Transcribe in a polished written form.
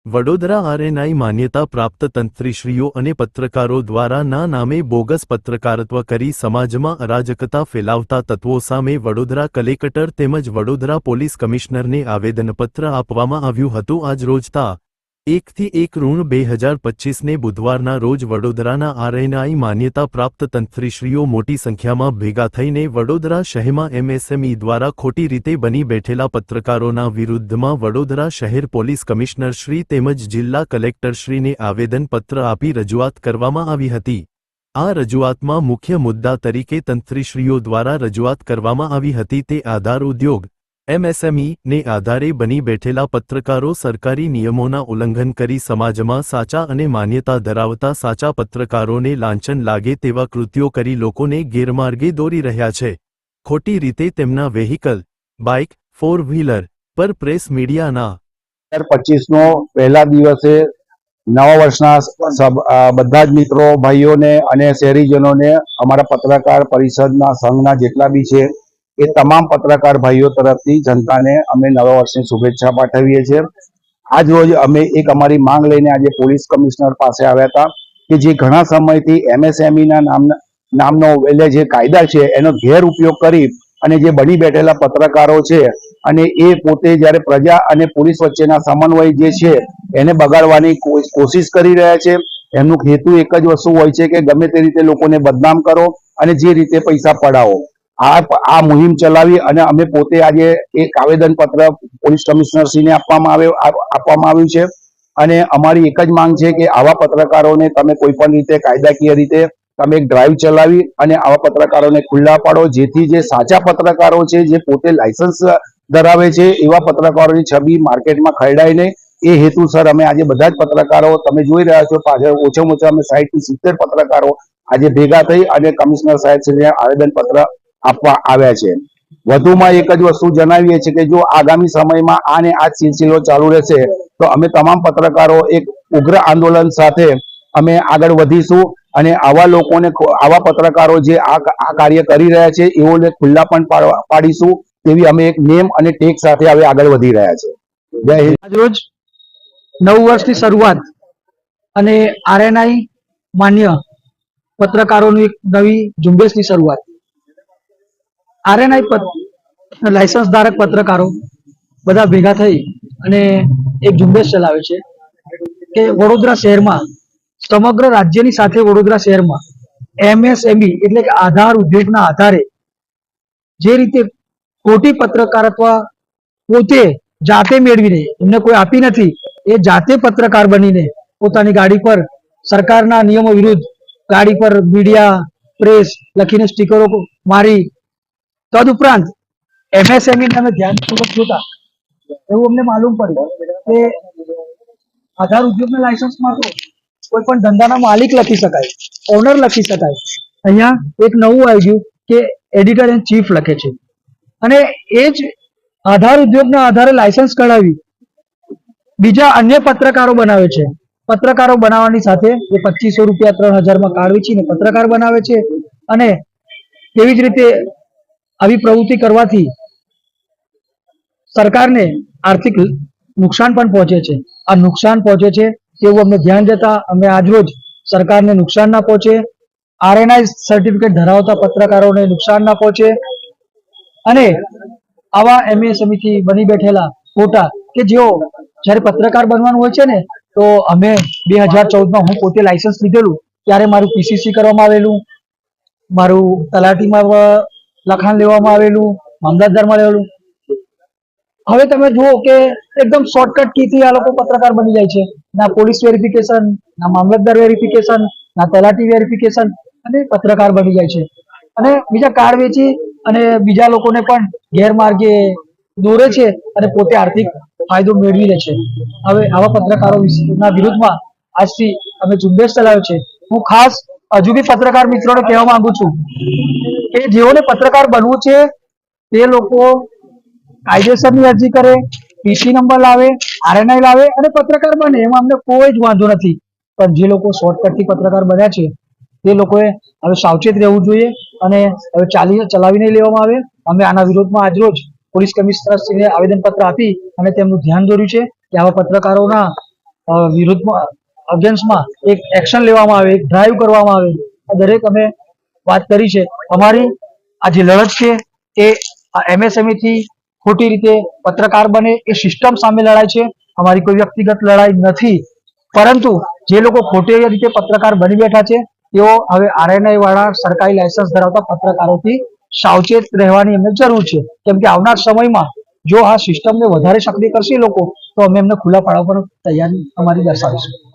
Vadodara RNI માન્યતા પ્રાપ્ત તંત્રીશ્રીઓ અને પત્રકારો દ્વારા ના નામે બોગસ પત્રકારત્વ કરી સમાજમાં અરાજકતા ફેલાવતા તત્વો સામે વડોદરા કલેક્ટર તેમજ વડોદરા પોલીસ કમિશનરને આવેદનપત્ર આપવામાં આવ્યું હતું। આજ રોજ તા 1/1/2025ને બુધવારના રોજ વડોદરાના આરએનઆઈ માન્યતા પ્રાપ્ત તંત્રીશ્રીઓ મોટી સંખ્યામાં ભેગા થઈને વડોદરા શહેરમાં એમએસએમઈ દ્વારા ખોટી રીતે બની બેઠેલા પત્રકારોના વિરુદ્ધમાં વડોદરા શહેર પોલીસ કમિશનરશ્રી તેમજ જિલ્લા કલેક્ટરશ્રીને આવેદનપત્ર આપી રજૂઆત કરવામાં આવી હતી। આ રજૂઆતમાં મુખ્ય મુદ્દા તરીકે તંત્રીશ્રીઓ દ્વારા રજૂઆત કરવામાં આવી હતી તે આધાર ઉદ્યોગ એમએસએમઈ ને આધારે બની બેઠેલા પત્રકારો સરકારી નિયમોના ઉલ્લંઘન કરી સમાજમાં સાચા અને માન્યતા ધરાવતા સાચા પત્રકારોને લાંછન લાગે તેવા કૃત્યો કરી લોકોને ગેરમાર્ગે દોરી રહ્યા છે। ખોટી રીતે તેમના વેહિકલ, બાઇક, 4 વ્હીલર પર પ્રેસ મીડિયાના 2025નો પહેલા દિવસે નવા વર્ષના બધા જ મિત્રો ભાઈઓને અને શહેરીજનોને અમારા પત્રકાર પરિષદના સંઘના જેટલા બી છે એ તમામ પત્રકાર ભાઈઓ તરફથી જનતાને અમે નવા વર્ષની શુભેચ્છા પાઠવીએ છીએ। આજ રોજ અમે એક અમારી માંગ લઈને આજે પોલીસ કમિશનર પાસે આવ્યા હતા કે જે ઘણા સમયથી એમએસએમઈના નામનો એટલે જે કાયદા છે એનો ગેરઉપયોગ કરી અને જે બની બેઠેલા પત્રકારો છે અને એ પોતે જ્યારે પ્રજા અને પોલીસ વચ્ચેના સમન્વય જે છે એને બગાડવાની કોશિશ કરી રહ્યા છે। એમનું હેતુ એક જ વસ્તુ હોય છે કે ગમે તે રીતે લોકોને બદનામ કરો અને જે રીતે પૈસા પડાવો। આ મુહિમ ચલાવી અને અમે પોતે આજે એક આવેદનપત્ર પોલીસ કમિશનરશ્રીને આપવામાં આવ્યું છે અને અમારી એક જ માંગ છે કે આવા પત્રકારોને તમે કોઈ પણ રીતે કાયદાકીય રીતે તમે એક ડ્રાઈવ ચલાવી અને આવા પત્રકારોને ખુલ્લા પાડો જેથી જે સાચા પત્રકારો છે જે પોતે લાયસન્સ ધરાવે છે એવા પત્રકારોની છબી માર્કેટમાં ખરડાય નહીં એ હેતુસર અમે આજે બધા જ પત્રકારો તમે જોઈ રહ્યા છો પાછળ ઓછામાં ઓછા અમે 60 થી 70 પત્રકારો આજે ભેગા થઈ અને કમિશનર સાહેબશ્રીને આવેદનપત્ર આપવા આવ્યા છે। વધુમાં એક જ વસ્તુ જણાવીએ છીએ કે જો આગામી સમયમાં આ સિલસિલો ચાલુ રહેશે તો અમે તમામ પત્રકારો એક ઉગ્ર આંદોલન સાથે અમે આગળ વધીશું અને આવા લોકોને આવા પત્રકારો જે આ કાર્ય કરી રહ્યા છે એઓને ખુલ્લા પણ પાડીશું તેવી અમે એક નેમ અને ટેક સાથે હવે આગળ વધી રહ્યા છે। જય હિન્દ। આજરોજ નવું વર્ષની શરૂઆત અને આરએનઆઈ માન્ય પત્રકારોની એક નવી ઝુંબેશની શરૂઆત। આરએનઆઈ લાયસન્સ ધારક પત્રકારો બધા ભેગા થઈ અને એક ઝુંબેશ ચલાવે છે કે વડોદરા શહેરમાં સમગ્ર રાજ્યની સાથે વડોદરા શહેરમાં એમએસએમઈ એટલે કે આધાર ઉદ્યોગના આધારે જે રીતે ખોટી પત્રકારત્વ પોતે જાતે મેળવીને એમને કોઈ આપી નથી એ જાતે પત્રકાર બનીને પોતાની ગાડી પર સરકારના નિયમો વિરુદ્ધ ગાડી પર મીડિયા પ્રેસ લખીને સ્ટીકરો મારી તદુપરાંત એમએસએમઈ નામે ધ્યાનપૂર્વક જોતા એવું અમને માલુમ પડ્યું કે આધાર ઉદ્યોગના લાયસન્સમાં તો કોઈ પણ ધંધાના માલિક લખી શકાય, ઓનર લખી શકાય। અહીંયા એક નવું આવી ગયું કે એડિટર એન્ડ ચીફ લખે છે અને એ જ આધાર ઉદ્યોગના આધારે લાયસન્સ કઢાવી બીજા અન્ય પત્રકારો બનાવે છે। પત્રકારો બનાવવાની સાથે એ 2500 રૂપિયા 3000 કાર્ડ વેચીને પત્રકાર બનાવે છે અને તેવી જ રીતે આવી પ્રવૃત્તિ કરવાથી સરકારને આર્થિક નુકસાન પણ પહોંચે છે। આ નુકસાન પહોંચે છે તેવું અમને ધ્યાન દેતા અમે આજરોજ સરકારને નુકસાન ના પહોંચે, આરએનઆઈ સર્ટિફિકેટ ધરાવતા પત્રકારોને નુકસાન ના પહોંચે અને આવા એમએસએમઈથી બની બેઠેલા ખોટા કે જેઓ જ્યારે પત્રકાર બનવાનું હોય છે ને તો અમે 2014માં હું પોતે લાયસન્સ લીધેલું ત્યારે મારું પીસીસી કરવામાં આવેલું, મારું તલાટીમાં લખાણ લેવામાં આવેલું, મામલતદારમાં લેવાનું। હવે તમે જુઓ કે એકદમ શોર્ટકટ કીથી આ લોકો પત્રકાર બની જાય છે। ના પોલીસ વેરિફિકેશન, ના મામલતદાર વેરિફિકેશન, ના તલાટી વેરિફિકેશન અને પત્રકાર બની જાય છે અને બીજા કાર્ડ વેચી અને બીજા લોકોને પણ ગેરમાર્ગે દોરે છે અને પોતે આર્થિક ફાયદો મેળવી લે છે। હવે આવા પત્રકારોના વિરુદ્ધમાં આજથી અમે ઝુંબેશ ચલાવ્યો છે। હું ખાસ હજુ બી પત્રકાર મિત્રોને કહેવા માંગુ છું કે જેઓને પત્રકાર બનવું છે તે લોકો કાયદેસરની અરજી કરે, પીસી નંબર લાવે, આરએનઆઈ લાવે અને પત્રકાર બને એમાં અમને કોઈ જ વાંધો નથી। પણ જે લોકો શોર્ટકટથી પત્રકાર બન્યા છે તે લોકોએ હવે સાવચેત રહેવું જોઈએ અને હવે ચલાવી નહીં લેવામાં આવે। અમે આના વિરોધમાં આજરોજ પોલીસ કમિશનરશ્રીને આવેદનપત્ર આપી અને તેમનું ધ્યાન દોર્યું છે કે આવા પત્રકારોના વિરુદ્ધમાં અગેન્સ્ટમાં એક એક્શન લેવામાં આવે, એક ડ્રાઈવ કરવામાં આવે, આ દરેક અમે વાત કરી છે. અમારી આ જે લડત છે એ MSME થી ખોટી રીતે પત્રકાર બને એ સિસ્ટમ સામે લડાઈ છે. અમારી કોઈ વ્યક્તિગત લડાઈ નથી, પરંતુ જે લોકો ખોટી રીતે પત્રકાર બની બેઠા છે તેઓ હવે RNI વાળા સરકારી લાયસન્સ ધરાવતા પત્રકારોથી સાવચેત રહેવાની એમને જરૂર છે, કેમ કે આવનાર સમયમાં જો આ સિસ્ટમને વધારે સક્રિય કરશે લોકો તો અમે એમને ખુલ્લા પાડવા પર તૈયારી અમારી દર્શાવીશું.